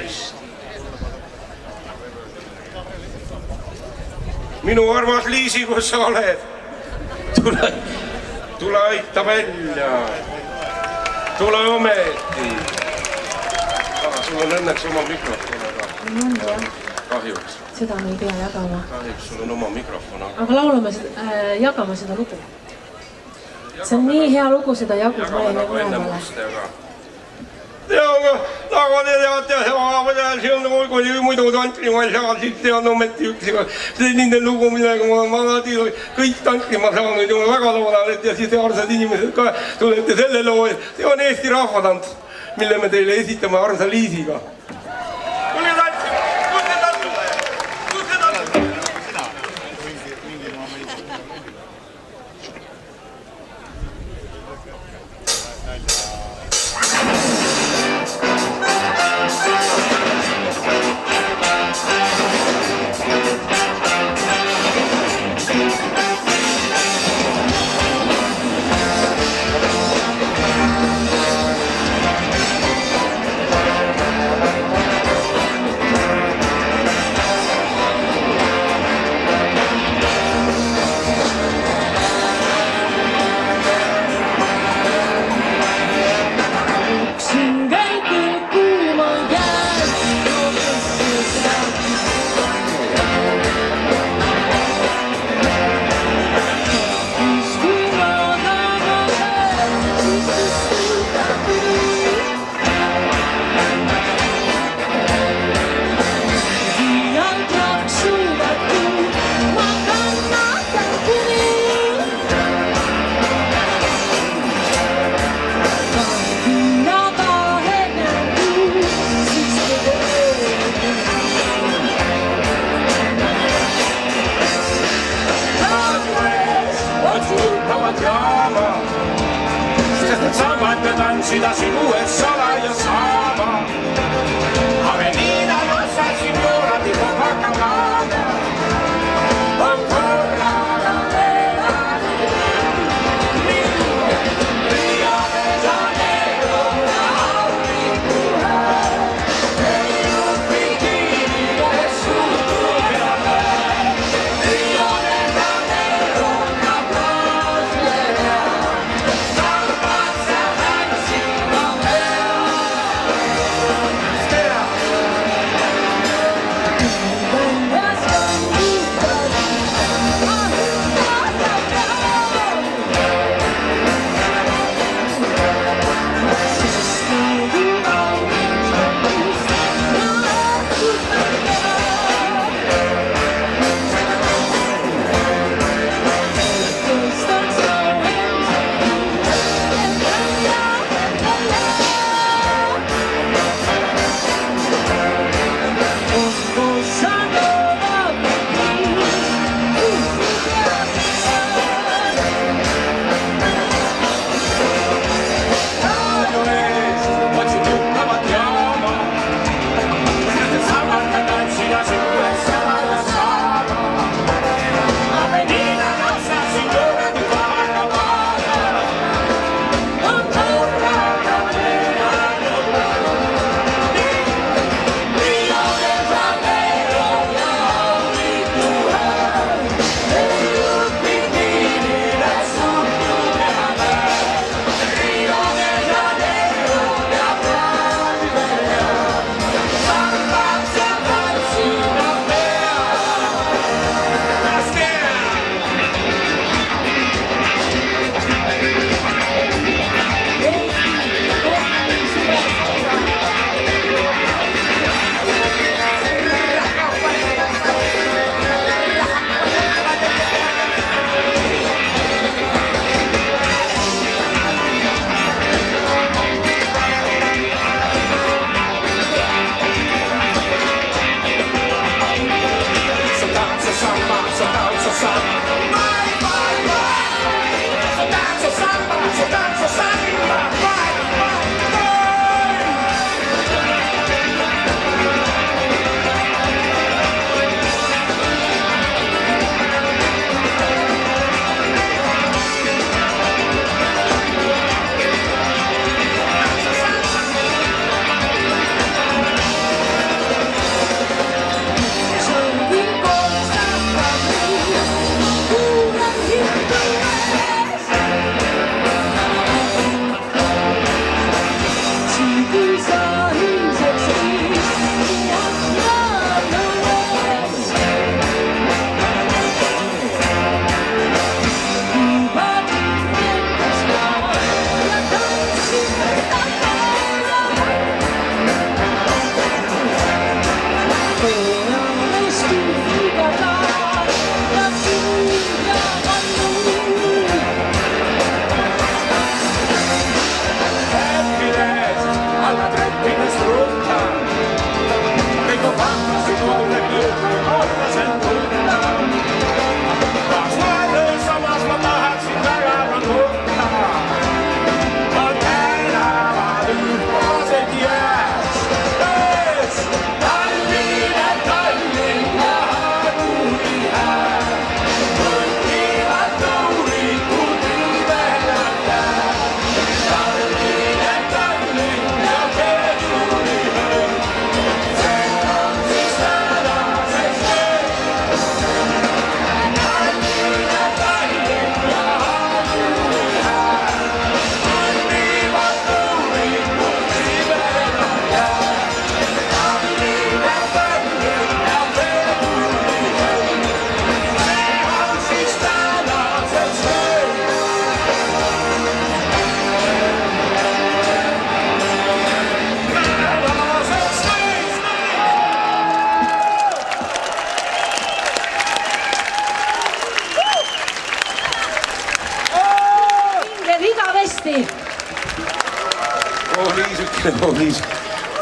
püsti. Minu armas Liisi, kus sa oled? Tule aita välja. Tule ometi. Sul on õnneks oma mikrofon, aga kahjuks. Seda me ei pea jagama. Kahjuks sul on oma mikrofon. Aga laulame jagama seda lugu. See on nii hea lugu, seda jagus meile mõlemale. Ja, nagu te teate, see on kui muidu tantrimal seal, siis see on ometi üks selline lugu, millega ma alati kõik tantrima saanud ja ma väga loodan, et ja siis armsad inimesed ka tulete selle loo, et see on Eesti rahvatants, mille me teile esitame armsa Liisiga. Tule tantsima! Kus see tantsima? Kus see tantsima?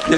ja